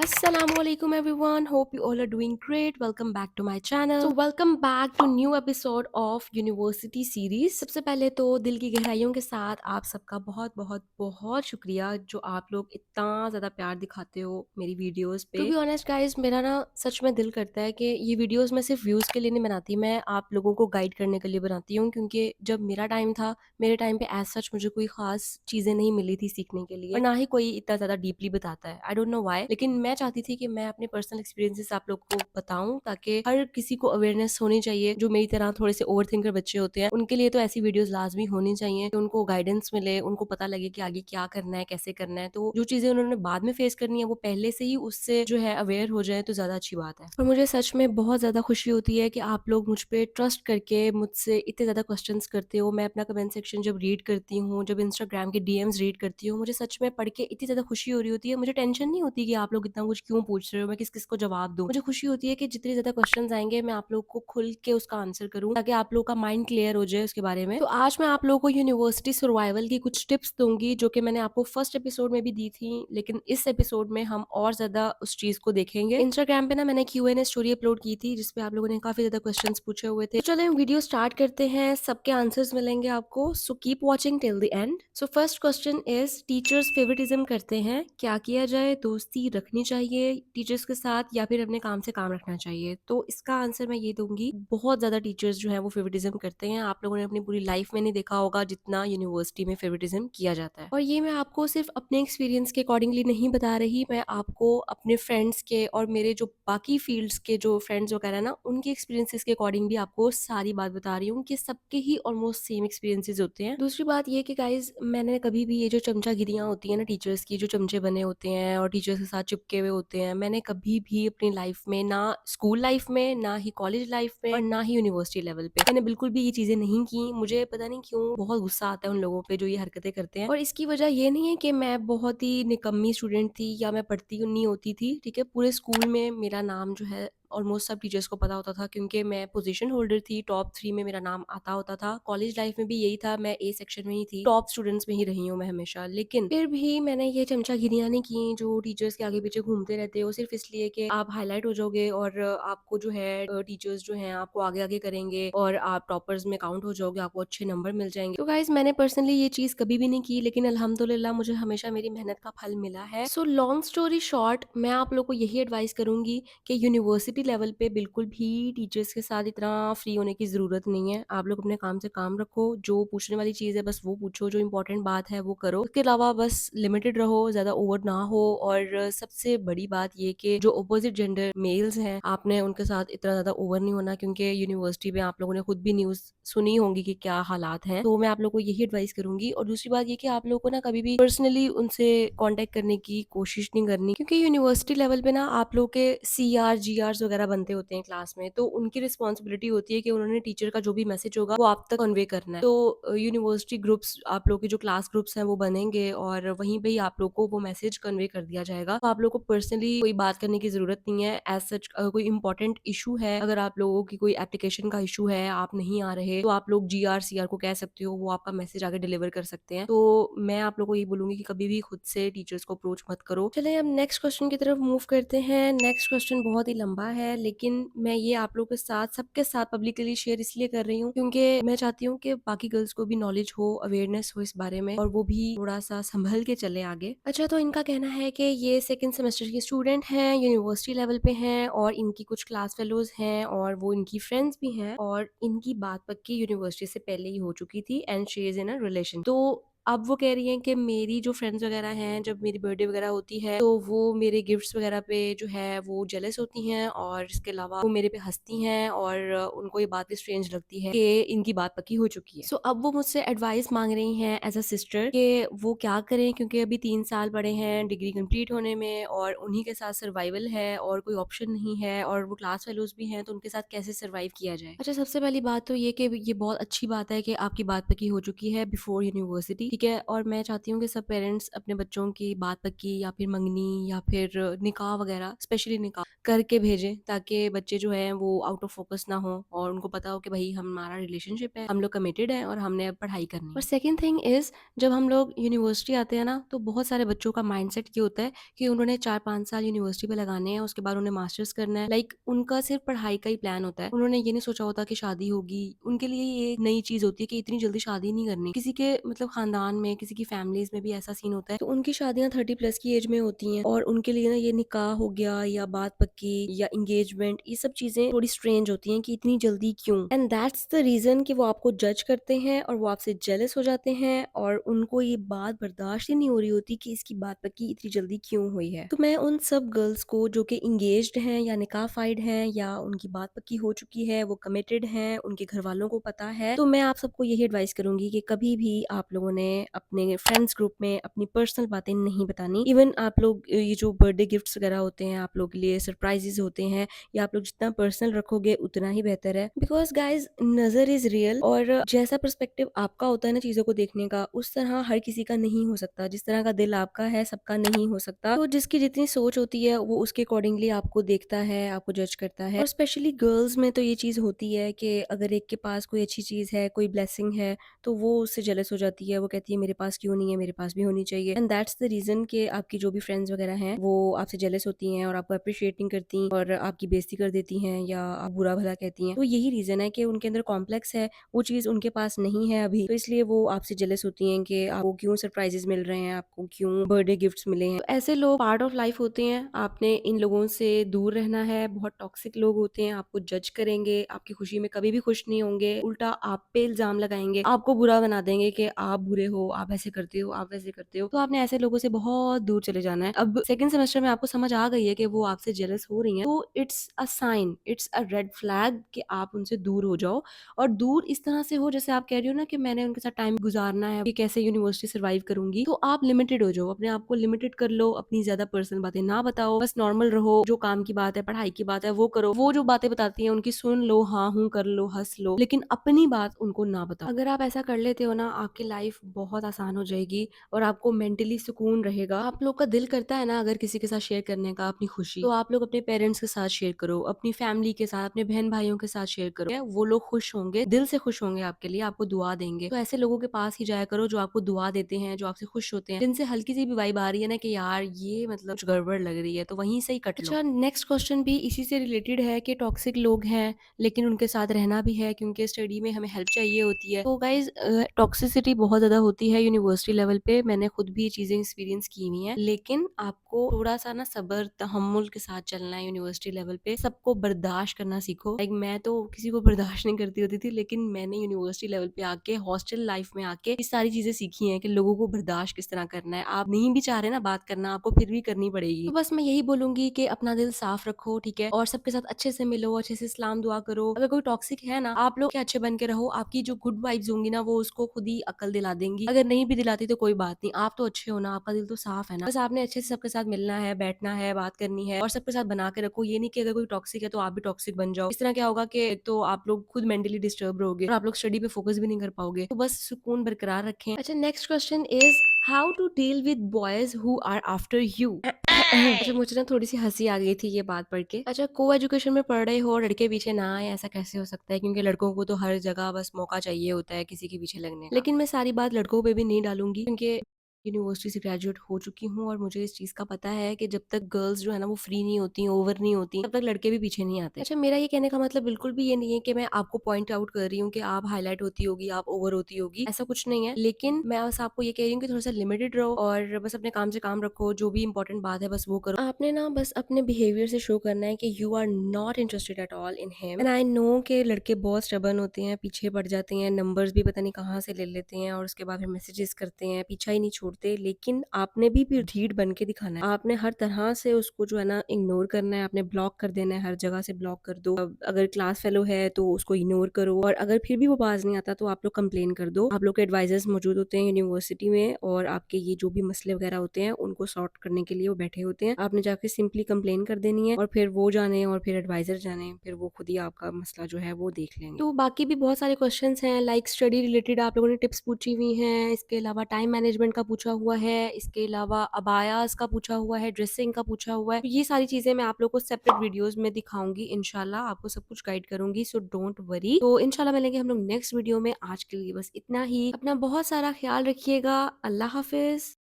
Assalamualaikum everyone. Hope you all are doing great. Welcome back to my channel. So welcome back to new episode of University series. सबसे पहले तो दिल की गहराइयों के साथ आप सबका बहुत बहुत बहुत शुक्रिया जो आप लोग इतना ज़्यादा प्यार दिखाते हो मेरी वीडियोस पे। टू बी ऑनेस्ट गाइज मेरा ना सच में दिल करता है कि ये वीडियोस मैं सिर्फ व्यूज़ के लिए नहीं बनाती, मैं आप लोगों को गाइड करने के लिए बनाती हूँ, क्योंकि जब मेरा टाइम था मेरे टाइम पे एज सच मुझे कोई खास चीज़ें नहीं मिली थी सीखने के लिए, और ना ही कोई इतना ज़्यादा डीपली बताता है। आई डोंट नो व्हाई, लेकिन मैं चाहती थी कि मैं अपने पर्सनल एक्सपीरियंसेस आप लोग को बताऊं ताकि हर किसी को अवेयरनेस होनी चाहिए। जो मेरी तरह थोड़े से ओवर थिंकर बच्चे होते हैं उनके लिए तो ऐसी वीडियोस लाजमी होनी चाहिए कि उनको गाइडेंस मिले, उनको पता लगे कि आगे क्या करना है, कैसे करना है। तो जो चीज़ें उन्होंने बाद में फेस करनी है वो पहले से ही उससे जो है अवेयर हो जाए तो ज़्यादा अच्छी बात है। और मुझे सच में बहुत ज़्यादा खुशी होती है कि आप लोग मुझ पे ट्रस्ट करके मुझसे इतने ज़्यादा क्वेश्चंस करते हो। मैं अपना कमेंट सेक्शन जब रीड करती हूँ, जब इंस्टाग्राम के डीएम्स रीड करती हूँ, मुझे सच में पढ़ के इतनी ज़्यादा खुशी हो रही होती है। मुझे टेंशन नहीं होती कि आप लोग इतना कुछ क्यों पूछ रहे हो, मैं किस-किस को जवाब दूँ। मुझे खुशी होती है कि जितने ज़्यादा क्वेश्चंस आएँगे मैं आप लोग को खुल के उसका आंसर करूँ ताकि आप लोग का माइंड क्लियर हो जाए उसके बारे में। तो आज मैं आप लोगों को यूनिवर्सिटी सर्वाइवल की कुछ टिप्स दूँगी जो कि मैंने आपको फर्स्ट एपिसोड में भी दी थी, लेकिन इस एपिसोड में हम और ज़्यादा उस चीज़ को देखेंगे। इंस्टाग्राम पे ना मैंने क्यूएनए स्टोरी अपलोड की थी जिसपे आप लोगों ने काफ़ी ज़्यादा क्वेश्चंस पूछे हुए थे। तो चलो हम वीडियो स्टार्ट करते हैं, सबके आंसर्स मिलेंगे आपको, so keep watching till the end. So first question is teachers favouritism करते हैं, क्या किया जाए? दोस्ती रखनी चाहिए टीचर्स के साथ या फिर अपने काम से काम रखना चाहिए? तो इसका आंसर मैं ये दूंगी, बहुत ज्यादा टीचर्स जो है वो फेवरेटिज्म करते हैं। आप लोगों ने अपनी पूरी लाइफ में नहीं देखा होगा जितना यूनिवर्सिटी में फेवरेटिज्म किया जाता है। और ये मैं आपको सिर्फ अपने एक्सपीरियंस के अकॉर्डिंगली नहीं बता रही, मैं आपको अपने फ्रेंड्स के और मेरे जो बाकी फील्ड्स के जो फ्रेंड्स वगैरह ना उनके एक्सपीरियंसेस के अकॉर्डिंग भी आपको सारी बात बता रही हूँ कि सबके ही ऑलमोस्ट सेम एक्सपीरियंसेस होते हैं। दूसरी बात ये कि गाइज मैंने कभी भी ये जो चमचागिरियाँ होती है ना टीचर्स की, जो चमचे बने होते हैं और टीचर्स के साथ चिपके हुए होते हैं, मैंने कभी भी अपनी लाइफ में, ना स्कूल लाइफ में, ना ही कॉलेज लाइफ में और ना ही यूनिवर्सिटी लेवल पे, मैंने बिल्कुल भी ये चीजें नहीं की। मुझे पता नहीं क्यों बहुत गुस्सा आता है उन लोगों पे जो ये हरकतें करते हैं। और इसकी वजह ये नहीं है कि मैं बहुत ही निकम्मी स्टूडेंट थी या मैं पढ़ती नहीं होती थी, ठीक है। पूरे स्कूल में मेरा नाम जो है ऑलमोस्ट सब टीचर्स को पता होता था क्योंकि मैं पोजीशन होल्डर थी, टॉप 3 में मेरा नाम आता होता था। कॉलेज लाइफ में भी यही था, मैं ए सेक्शन में ही थी, टॉप स्टूडेंट्स में ही रही हूँ मैं हमेशा। लेकिन फिर भी मैंने ये चमचागिरियाँ नहीं की जो टीचर्स के आगे पीछे घूमते रहते हो सिर्फ इसलिए कि आप हाईलाइट हो जाओगे और आपको जो है टीचर्स जो हैं आपको आगे आगे करेंगे और आप टॉपर्स में काउंट हो जाओगे, आपको अच्छे नंबर मिल जाएंगे। तो गाइज मैंने पर्सनली ये चीज कभी भी नहीं की, लेकिन अल्हम्दुलिल्लाह मुझे हमेशा मेरी मेहनत का फल मिला है। सो लॉन्ग स्टोरी शॉर्ट, मैं आप लोग को यही एडवाइस करूंगी कि यूनिवर्सिटी लेवल पे बिल्कुल भी टीचर्स के साथ इतना फ्री होने की ज़रूरत नहीं है। आप लोग अपने काम से काम रखो, जो पूछने वाली चीज़ है बस वो पूछो, जो इंपॉर्टेंट बात है वो करो। उसके अलावा बस लिमिटेड रहो, ज़्यादा ओवर ना हो। और सबसे बड़ी बात ये कि जो अपोजिट जेंडर मेल्स हैं आपने उनके साथ इतना ज़्यादा ओवर नहीं होना, क्योंकि यूनिवर्सिटी में आप लोगों ने खुद भी न्यूज़ सुनी होंगी कि क्या हालात हैं। तो मैं आप लोगों को यही एडवाइस करूंगी। और दूसरी बात ये कि आप लोगों को ना कभी भी पर्सनली उनसे कांटेक्ट करने की कोशिश नहीं करनी, क्योंकि यूनिवर्सिटी लेवल पे ना आप लोग के सीआर जीआर वगैरह बनते होते हैं क्लास में, तो उनकी रिस्पॉन्सिबिलिटी होती है कि उन्होंने टीचर का जो भी मैसेज होगा वो आप तक कन्वे करना है। तो यूनिवर्सिटी ग्रुप्स, आप लोग के जो क्लास ग्रुप्स हैं वो बनेंगे और वहीं पे ही आप लोग को वो मैसेज कन्वे कर दिया जाएगा। तो आप लोग को पर्सनली कोई बात करने की जरूरत नहीं है। एज सच कोई इंपॉर्टेंट इशू है, अगर आप लोगों की कोई एप्लीकेशन का इशू है, आप नहीं आ रहे, तो आप लोग जीआर सीआर को कह सकते हो, वो आपका मैसेज आगे डिलीवर कर सकते हैं। तो मैं आप लोगों को ये बोलूंगी कि कभी भी खुद से टीचर्स को अप्रोच मत करो। चले हम नेक्स्ट क्वेश्चन की तरफ मूव करते हैं। नेक्स्ट क्वेश्चन बहुत ही लंबा है, लेकिन मैं ये आप लोगों के साथ, सबके साथ पब्लिकली शेयर इसलिए कर रही हूँ क्योंकि मैं चाहती हूँ कि बाकी गर्ल्स को भी नॉलेज हो, अवेयरनेस हो इस बारे में, और वो भी थोड़ा सा संभल के चले आगे। अच्छा, तो इनका कहना है कि ये सेकंड सेमेस्टर की स्टूडेंट हैं, यूनिवर्सिटी लेवल पे हैं और इनकी कुछ क्लास फेलोज हैं और वो इनकी फ्रेंड्स भी हैं, और इनकी बात पक्की यूनिवर्सिटी से पहले ही हो चुकी थी and she is in a relation. तो अब वो कह रही हैं कि मेरी जो फ्रेंड्स वगैरह हैं, जब मेरी बर्थडे वगैरह होती है तो वो मेरे गिफ्ट्स वगैरह पे जो है वो जेलस होती हैं, और इसके अलावा वो मेरे पे हंसती हैं और उनको ये बात भी स्ट्रेंज लगती है कि इनकी बात पक्की हो चुकी है। सो अब वो मुझसे एडवाइस मांग रही हैं एज अ सिस्टर कि वो क्या करें, क्योंकि अभी 3 साल पड़े हैं डिग्री कंप्लीट होने में और उन्हीं के साथ सर्वाइवल है और कोई ऑप्शन नहीं है, और वो क्लास फेलोज भी हैं, तो उनके साथ कैसे सर्वाइव किया जाए। अच्छा, सबसे पहली बात तो ये कि ये बहुत अच्छी बात है कि आपकी बात पक्की हो चुकी है बिफोर यूनिवर्सिटी, ठीक है? और मैं चाहती हूँ कि सब पेरेंट्स अपने बच्चों की बात पक्की या फिर मंगनी या फिर निकाह वगैरह, स्पेशली निकाह करके भेजें, ताकि बच्चे जो हैं वो आउट ऑफ फोकस ना हो और उनको पता हो कि भई हमारा रिलेशनशिप है, हम लोग कमिटेड हैं और हमने अब पढ़ाई करनी है। और सेकंड थिंग इज़, जब हम लोग यूनिवर्सिटी आते हैं ना, तो बहुत सारे बच्चों का माइंडसेट ये होता है कि उन्होंने 4-5 साल यूनिवर्सिटी पे लगाने हैं, उसके बाद उन्हें मास्टर्स करना है। लाइक उनका सिर्फ़ पढ़ाई का ही प्लान होता है। उन्होंने ये नहीं सोचा होता कि शादी होगी। उनके लिए ये एक नई चीज़ होती है कि इतनी जल्दी शादी नहीं करनी। किसी के मतलब ख़ानदान में, किसी की फैमिलीज़ में भी ऐसा सीन होता है, तो उनकी शादियाँ 30 प्लस की एज में होती हैं और उनके लिए ना ये निकाह हो गया या बात पक्की या एंगेजमेंट, ये सब चीज़ें थोड़ी स्ट्रेंज होती हैं कि इतनी जल्दी क्यों? एंड दैट्स द रीज़न कि वो आपको जज करते हैं और वो आपसे जेलस हो जाते हैं और उनको ये बात बर्दाश्त ही नहीं हो रही होती कि इसकी बात पक्की इतनी जल्दी क्यों हुई है। तो मैं उन सब गर्ल्स को जो कि एंगेज्ड हैं या निकाहफाइड हैं या उनकी बात पक्की हो चुकी है, वो कमिटेड हैं, उनके घरवालों को पता है, तो मैं आप सबको यही एडवाइस करूँगी कि कभी भी आप लोगों ने अपने फ्रेंड्स ग्रुप में अपनी पर्सनल बातें नहीं बतानी। इवन आप लोग ये जो बर्थडे गिफ्ट्स वगैरह होते हैं, आप लोगों के लिए सरप्राइज़ेज़ होते हैं, या आप लोग जितना पर्सनल रखोगे उतना ही बेहतर है। बिकॉज़ गाइज़, नज़र इज़ रियल और जैसा पर्सपेक्टिव आपका होता है ना चीज़ों को देखने का, उस तरह हर किसी का नहीं हो सकता। जिस तरह का दिल आपका है, सबका नहीं हो सकता। तो जिसकी जितनी सोच होती है, वो उसके अकॉर्डिंगली आपको देखता है, आपको जज करता है। और स्पेशली गर्ल्स में तो ये चीज़ होती है कि अगर एक के पास कोई अच्छी चीज़ है, कोई ब्लेसिंग है, तो वो उससे जेलस हो जाती है। वो कहती है मेरे पास क्यों नहीं है, मेरे पास भी होनी चाहिए। एंड दैट्स द रीज़न कि आपकी जो भी फ्रेंड्स वगैरह हैं, वो आपसे जेलस होती हैं और आपको एप्रिशिएट नहीं करती और आपकी बेइज़्ज़ती कर देती हैं या आप बुरा-भला कहती हैं। तो यही रीज़न है कि उनके अंदर कॉम्प्लेक्स है, वो चीज़ उनके पास नहीं है अभी, तो इसलिए वो आपसे जेलस होती हैं कि आपको क्यों सरप्राइज़ेज़ मिल रहे हैं, आपको क्यों बर्थडे गिफ्ट्स मिले हैं। तो ऐसे लोग पार्ट ऑफ लाइफ होते हैं, आपने इन लोगों से दूर रहना है। बहुत टॉक्सिक लोग होते हैं, आपको जज करेंगे, आपकी खुशी में कभी भी खुश नहीं होंगे, उल्टा आप पे इल्ज़ाम लगाएँगे, आपको बुरा बना देंगे कि आप बुरे हो, आप ऐसे करते हो, आप वैसे करते हो। तो आपने ऐसे लोगों से बहुत दूर चले जाना है। अब सेकंड सेमेस्टर में आपको समझ आ गई है कि वो आपसे जेलस हो रही हैं, तो it's a sign, it's a red flag कि आप उनसे दूर हो जाओ। और दूर इस तरह से हो जैसे आप कह रही हो ना कि मैंने उनके साथ टाइम गुज़ारना है, कि कैसे यूनिवर्सिटी सर्वाइव करूँगी। तो आप लिमिटेड हो जाओ, अपने आप को लिमिटेड कर लो, अपनी ज़्यादा पर्सनल बातें ना बताओ, बस नॉर्मल रहो, जो काम की बात है, पढ़ाई की बात है वो करो। वो जो बातें बताती हैं उनकी सुन लो, हाँ, हूँ कर लो, हँस लो, लेकिन अपनी बात उनको ना बताओ। अगर आप ऐसा कर लेते हो ना, आपकी लाइफ बहुत आसान हो जाएगी और आपको मेंटली सुकून रहेगा। आप लोग का दिल करता है ना अगर किसी के साथ शेयर करने का अपनी खुशी, तो आप लोग अपने पेरेंट्स के साथ शेयर करो, अपनी फैमिली के साथ, अपने बहन-भाइयों के साथ शेयर करो। वो लोग खुश होंगे, दिल से खुश होंगे आपके लिए, आपको दुआ देंगे। तो ऐसे लोगों के पास ही जाया करो जो आपको दुआ देते हैं, जो आपसे खुश होते हैं, जिनसे हल्की सी भी वाइब आ रही है ना कि यार ये मतलब कुछ गड़बड़ लग रही है, तो वहीं से ही कट लो। अच्छा, नेक्स्ट क्वेश्चन भी इसी से रिलेटेड है कि टॉक्सिक लोग हैं, लेकिन उनके साथ रहना भी है क्योंकि स्टडी में हमें हेल्प चाहिए होती है। तो गाइज़, टॉक्सिसिटी बहुत ज़्यादा होती है यूनिवर्सिटी लेवल पे, मैंने खुद भी ये चीज़ें एक्सपीरियंस की हुई हैं। लेकिन आपको थोड़ा-सा ना सब्र, तहम्मुल के साथ चलना है यूनिवर्सिटी लेवल पे, सबको बर्दाश्त करना सीखो। लाइक मैं तो किसी को बर्दाश्त नहीं करती होती थी, लेकिन मैंने यूनिवर्सिटी लेवल पे आके, हॉस्टल लाइफ में आके ये सारी चीज़ें सीखी हैं कि लोगों को बर्दाश्त किस तरह करना है। आप नहीं भी चाह रहे ना बात करना, आपको फिर भी करनी पड़ेगी। तो बस मैं यही बोलूँगी कि अपना दिल साफ रखो, ठीक है? और सबके साथ अच्छे से मिलो, अच्छे से सलाम दुआ करो। अगर कोई टॉक्सिक है ना, आप लोग के अच्छे बन के रहो, आपकी जो गुड वाइब्स होंगी ना, वो उसको खुद ही अकल दिला देंगी। अगर नहीं भी दिलाती तो कोई बात नहीं, आप तो अच्छे हो ना, आपका दिल तो साफ है ना। बस आपने अच्छे से सबके साथ मिलना है, बैठना है, बात करनी है और सबके साथ बना के रखो। ये नहीं कि अगर कोई टॉक्सिक है तो आप भी टॉक्सिक बन जाओ। इस तरह क्या होगा कि एक तो आप लोग खुद मेंटली डिस्टर्ब रहोगे और आप लोग स्टडी पे फोकस भी नहीं कर पाओगे। तो बस सुकून बरकरार रखें। अच्छा, next question is how to deal with boys who are after you? अच्छा, मुझे ना थोड़ी-सी हँसी आ गई थी ये बात पढ़ के। अच्छा, को-एजुकेशन में पढ़ रहे हो और लड़के पीछे ना आएँ, ऐसा कैसे हो सकता है? क्योंकि लड़कों को तो हर जगह बस मौका चाहिए होता है किसी के पीछे लगने का। लेकिन मैं सारी बात लड़कों पे भी नहीं डालूँगी क्योंकि यूनिवर्सिटी से ग्रेजुएट हो चुकी हूँ और मुझे इस चीज़ का पता है कि जब तक गर्ल्स जो है ना वो फ्री नहीं होती, ओवर नहीं होती, तब तक लड़के भी पीछे नहीं आते। अच्छा, मेरा ये कहने का मतलब बिल्कुल भी ये नहीं है कि मैं आपको पॉइंट आउट कर रही हूँ कि आप हाइलाइट होती होगी, आप ओवर होती होगी, ऐसा कुछ नहीं है। लेकिन मैं बस आपको ये कह रही हूँ कि थोड़ा-सा लिमिटेड रहो और बस अपने काम से काम रखो, जो भी इम्पोर्टेंट बात है बस वो करो। आपने ना बस अपने बिहेवियर से शो करना है कि you are not interested at all in him. And I know कि लड़के बहुत स्टबर्न होते हैं, पीछे पड़ जाते हैं, नंबर्स भी पता नहीं कहाँ से ले लेते हैं और उसके बाद फिर मैसेजेस करते हैं, पीछा ही नहीं छोड़ते। छोड़ते, लेकिन आपने भी फिर ढीठ बन के दिखाना है। आपने हर तरह से उसको जो है ना इग्नोर करना है, आपने ब्लॉक कर देना है, हर जगह से ब्लॉक कर दो। अब अगर क्लास फेलो है तो उसको इग्नोर करो, और अगर फिर भी वो बाज नहीं आता तो आप लोग कंप्लेन कर दो। आप लोग के एडवाइजर्स मौजूद होते हैं यूनिवर्सिटी में, और आपके ये जो भी मसले वगैरह होते हैं उनको सॉर्ट करने के लिए वो बैठे होते हैं। आपने जाके सिंपली कंप्लेन कर देनी है, और फिर वो जाने और फिर एडवाइजर जाने, फिर वो खुद ही आपका मसला जो है वो देख लेंगे। तो बाकी भी बहुत सारे क्वेश्चंस हैं, लाइक स्टडी रिलेटेड आप लोगों ने टिप्स पूछी हुई हैं, इसके अलावा टाइम मैनेजमेंट का पूछा हुआ है, इसके अलावा अबायास का पूछा हुआ है, ड्रेसिंग का पूछा हुआ है। तो ये सारी चीजें मैं आप लोग को सेपरेट वीडियोस में दिखाऊंगी इंशाल्लाह, आपको सब कुछ गाइड करूंगी, सो डोंट वरी। तो इंशाल्लाह मिलेंगे हम लोग नेक्स्ट वीडियो में। आज के लिए बस इतना ही। अपना बहुत सारा ख्याल रखिएगा। अल्लाह हाफिज।